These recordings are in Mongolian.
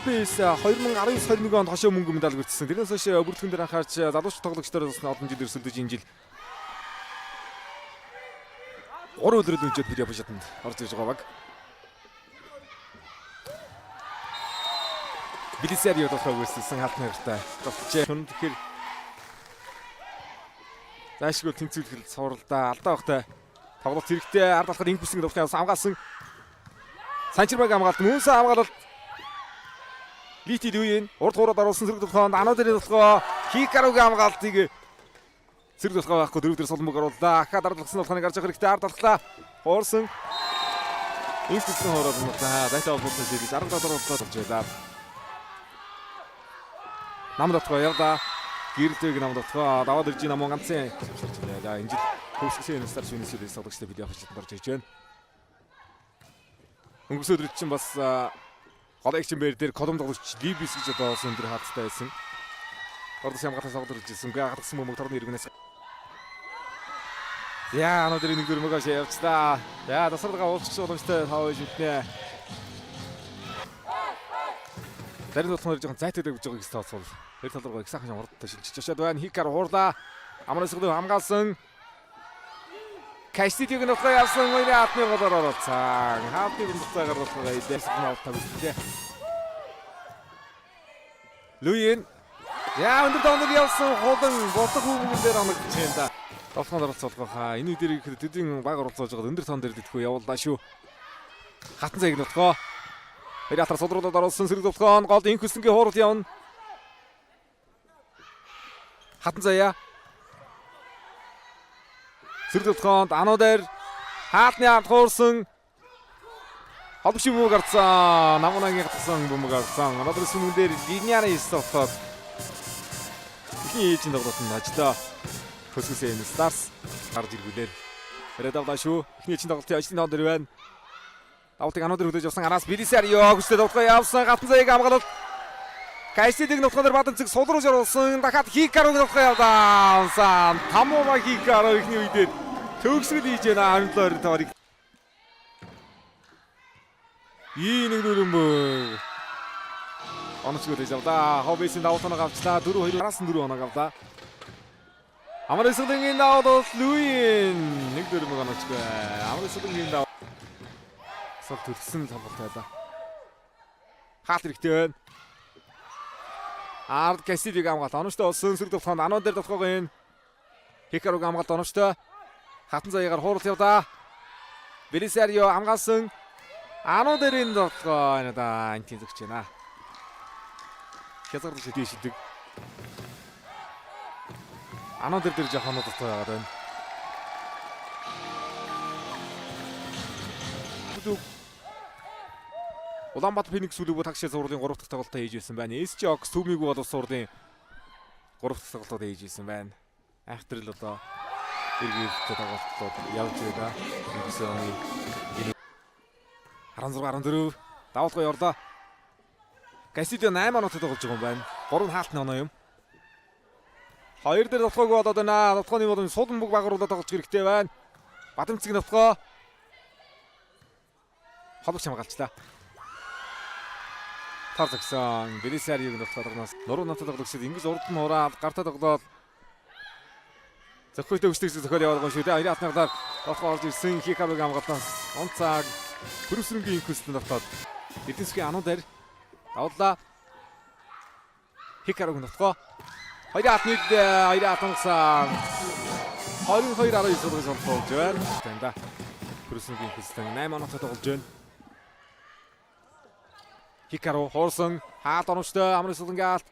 Олимпиас 2019-21 онд хошоо мөнгө медаль гүйтсэн. Тэрнээс хойш бүрэлдэхүүн дээр анхаарч залууч тоглогчдоор бас олон жил өрсөлдөж энэ жил 3 өдрөд өнчөд бид явж чаданд орж ирж байгаа баг. Билисарио тоглох үйлсэн хатны хэрэгтэй. Тоглож тэгэхээр заашгүй тэнцвэрлэл суралдаа алдаа багтай. Тоглолт хэрэгтэй ард талхаар инкүсийн тоглохоос хамгаалсан. Санчирбаг хамгаалт мөнсө хамгаалалт. Лити Луин урд хуураад оруулсан зэрэг тоглохонд Анодерийн тоглохоо Хикаругийн хамгаалтыг зэрэг тоглохоо байхгүй дөрөв дээр солонбог орууллаа. Ахад ард талхсан тоглохыг гарч явах хэрэгтэй ард талхлаа. Хуурсан. Инкүсийн хуураад нутаа дайтай боловсон шийдэж 10 доллар болж байлаа. Нам дотгоо явда гэрэлтэйг нам дотгоо даваад ирж намун ганцын шилжүүлж байна. Энэ жил хөвсгсөн стар шүнэсээс тоглогчтой бид явж чадсан орж иж байна. Өнгөрсөн өдрөд чинь бас Коллекшн бэр дээр колом тоглогч Либис гэж одоо өндөр хаалттай байсан. Ордос ямгатаас тоглож ирсэн. Гэ хатгсан мөмөг торны иргэнээс. Яа, анаа дээр нэг дөрмөгөө явцлаа. Яа, тасарга уулзч боломжтой тавж итнэ. Зарим тоглохоор жоохон зайтай гэж байгаа гэж тооцвол. Тэр талраа их сайхан урдтай шилжиж очиад байна. Хикар хуурлаа. Амраас гол хамгаалсан. Каститиг нь уцаа явсан үеийн атны голоор оруулсан. Хаалтыг уцаагаар болохоо идэсэн автаа үзлээ. Луин яа өндөр доног явсан хулан бодох хүүгэн дээр оногч юм да. Тоглоход оролцоолгоо хаа. Энэ үдээр ихэд төдийн баг оролцоож байгаа өндөр тон дээр дэтгэв явууллаа шүү. Хатан цагийг нутгоо. Периатар содруудад оруулсан сэрэг тоглохоо гол инкүсэнгийн хууралт явна. Хатан заяа Сэрдэлтгонд Анодер хаалтны ард хуурсан холбогч бөмбөг гарцсан. Намунагийн гатсан бөмбөг гарцсан. Анодер сүмэн дээр линиараа истолтоод ихний ээжийн тоглолт нь ажлаа. Хөсгөсөн Старс гарч иргүүлээ. Передавда шүү. Ихний ээжийн тоглолтын ажлын тоон дээр байна. Давтыг Анодер хөдөөж явсан араас Билисарио хүчтэй тоглох явсан. Гатан заяаг хамгаалал. Кайсидиг нутгаар бадан цэг сул руу оруулсан. Дахиад Хикаруг тоглох явдаа. Сан Тамова Хикару ихний үедээ төгсгөл хийж байна. 17-оор таарыг. Нэг дөрөмбөө. Онцгой дэж авлаа. Хоббисын давуу танаг авчлаа. 4-2 араас нь 4 оног авлаа. Амрысгийн давуу Луин. Нэг дөрөмбөө онцгой. Амрысгийн давуу. Сог төрсөн тоглолт байлаа. Хаалт хэрэгтэй байна. Ард Касидиг хамгаалт оновчтой болсон сэрэг тоглоход Анон дээр тоглох юм. Хикаруг хамгаалт оновчтой. Хатан заяагаар хууралт явдаа. Билисарио хамгаалсан. Анон дээрийн тоглох энэ да антин зөгч байна. Хязгаарлаж шидэг. Анон дээр жоохон нутагтай байгаад байна. Улаанбаатар Феникс үлээгөө тагшаа зурлын 3 дахь тоглолтоо хийж байсан байна. SC Ox Төмигүү бол зурлын 3 дахь тоглолтоо хийж байсан байна. Айхтар л одоо эргээд тоглолтод явж байгаа. Фениксийн 16-14 давуулгыг орлоо. Касидио 8 оноотой тоглож байгаа юм байна. 3 хаалтны оноо юм. 2 дээр тоглохыг болоод байна. Тоглохын боломж сулан бүг багруулаад тоглож хэрэгтэй байна. Бадамцэг тоглоо. Холбогч хамгаалчлаа. Тарзагсан Билисариог тоглохоос нуруу натад тоглогчид ингэж урд нь ураад гартаа тоглоод зөвхөн төвчтэй зөхөөл явуулсан шүү дээ. 90-аад тоглох орж ирсэн Хикаруг хамгаалтаас онцаг хөрөсрөнгийн инкүстэнд тоглоод эдэнсгийн Анодер давлаа. Хикаруг тоглоо. 2-1 онгсан 22-19 тоглож байна. Тэнда хөрөсрөнгийн инкүстэнд 8 оноотой тоглож байна. Хикару хуурсан хаалт оновчтой амрысгалангийн хаалт.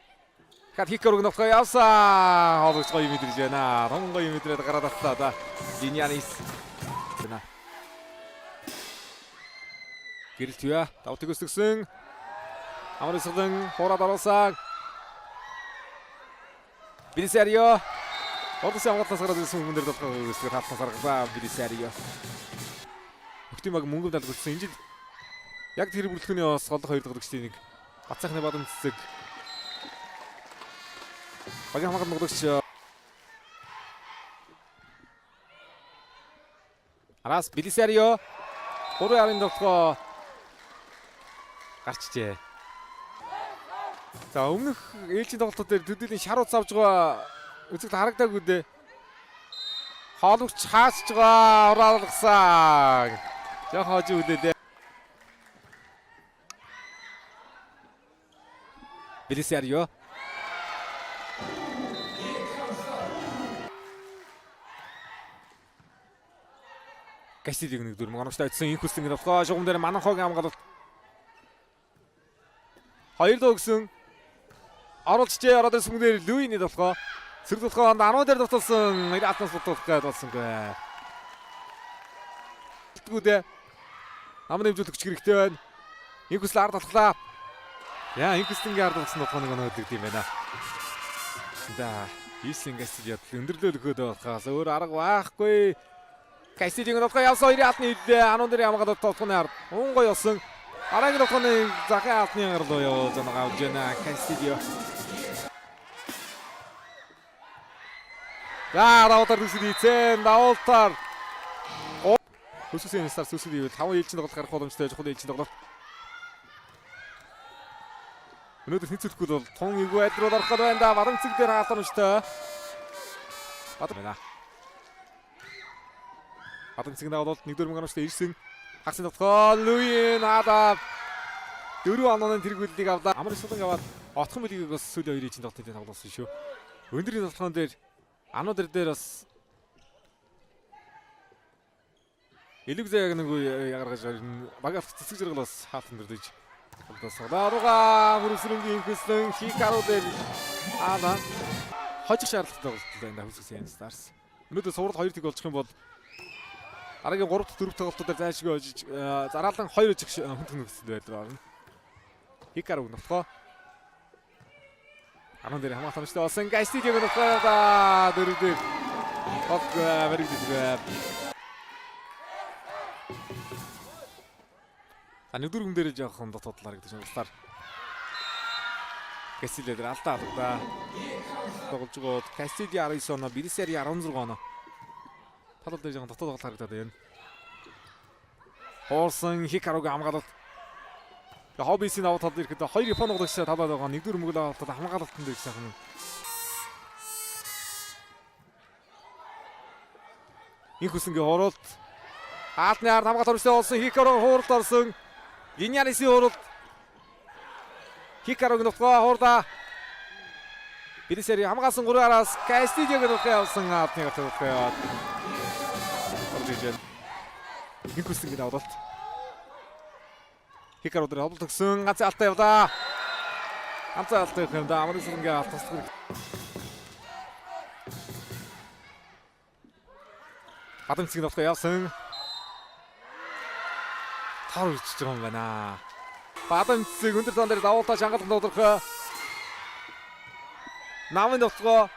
Дахиад Хикаруг нөхөө явсан. Хоолойч гоё мэдрэж байна. Том гоё мэдрээд гараад татлаа да. Линианис. Тэна. Гэрэлтвэ давтыг өсгсөн. Амрысгалан хуураад оруулсан. Билисарио. Ордос ямгатлаас гараад ирсэн хүмүүс дээр тоглох үсгээр хатнаас гаргалаа Билисарио. Өгтимаг мөнгө далд гүрсэн энэ жил яг тэр бүрэлдэхүүний бас голдох 2 тоглогчдын нэг Бацаахны бадам цэцэг. Багийн хамгаалалт тоглогч Араас Билисарио 3-ын тоглохоо гарчжээ. За өмнөх ээлжийн тоглолтууд дээр төдийлөн шарууд авж байгаа үзэгт харагдаагүй дээ. Хоологч хаасж байгаа ураалгасан. Жоо хоож үлээ. Белисарио. Кастилиг нэг дүр мөнгөштэй очсон инх хүслэн болохоо шугам дээр Мананхогийн хамгаалалт. Хоёр дуу гисэн оруулжээ ороод ирсэн мөнгөөр Луины болохоо. Сэргэлхоонд ануу дээр дотолсон Иратнаас дотолох гээд болсонгүй. Тэгвэл намын хэмжүүлэгч хэрэгтэй байна. Инх хүсэл ард толглаа. Яа инх хүслэнгийн ард болсон болохоо нэг өнөөдөр юм байна. Да Исин Кастилиад өндөрлөөл өгөөд байхаас өөр арга байхгүй. Кастилиг нотго явсан хоёрын хаалтны хилээ ануу дээр хамгаалалт толгоны ард унгой явсан. Арагийн толгоны захын хаалтны гарлуу яваа занага авж байна Кастилио. Раутар дүсэлийцэн даултар. Хүсүсэн стар сүсэлий 5 ээлжинд тоглох гарах боломжтой жохол ээлжинд тоглох. Өнөөдөр хэнцүүлэхгүй бол тун эвгүй айдрууд орох гээд байна да. Барамцэг дээр хаалтамжтай. Бадна. Барамцэг наваад 1-4 мөнгөштэй ирсэн. Хагсын тогтгоо Луин Адам 4 онооны тэргүүллийг авлаа. Амар сулан аваад отхон мөлийг бас сүүлийн 2 ээлжинд тоглолтын тоглосон шүү. Өндрийн толгоон дээр ануудэр дээр бас Илэгзээ яг нэг ягаргаж багаас цэцэг зэрэг бас хаалтан дэрдэж Солоруга хүрсрэнгийн инхслэн Хикаро дээр Ада хожих шаардлагатай болтой энэ хүссэн Stars. Өнөөдөр суралт 2 тэг болчих юм бол дараагийн 3 4 тоглолтууд дээр зайлшгүй хожиж зараалан 2 өжих хүнд нөхцөл байдаг. Хикаро нутгаа анаа дээр хамгаалт хамжтай болсон Кастилиг нутгаа дөрөвдөр хог мэрэгддэг. Нэг дөрвөн дээр жоохон дотоодлаар гэдэг чинь устаар Кастилиг дээр алдаа да. Тоглож гоод Кастилиг 19 оноо, Белисари 16 оноо. Талал дээр жоохон дотоод тоглох харагдаад байна. Хорсон Хикарогийн хамгаалалт. Хоббисийн аваад талд ирэхэд 2 Япон тоглогч талаад байгаа. 1-4 мөнгө аваад хамгаалалтанд дээр сайхан. Инхүсэнгийн хуралт. Хаалтны ард хамгаалалт өрсөй болсон Хикаро хуралт орсон. Линьярисын хуралт. Хикарогийн нутгаа хуурда. Белисари хамгаалсан 3-араас Кастилиг нутгаа явсан хаалтны нутгаа. Ордижен. Инхүсэнгийн авалт. Хикаро дээр хавлт өгсөн ганц алтай явлаа. Ганц алтай юм да. Амар сүнгээ алтасдаг. Батамцгийн нутгаа явсан. Харж байгаа юм байна. Бадамцэг өндөр тон дээр давуултаа шангалт дуудах. Намын нутгаа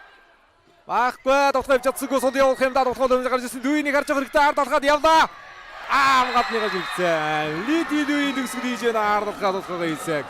Баггүй тоглох чадсаггүй сул явуулах юм да тоглох юм гарч ирсэн Луинийг харж байгаа хэрэгтэй ард алхаад явлаа. Хамгаалтныгаа зүгцээ. Лиди Луин дүгсгэж ийж байна ард алхаад тоглохоо хийсэг.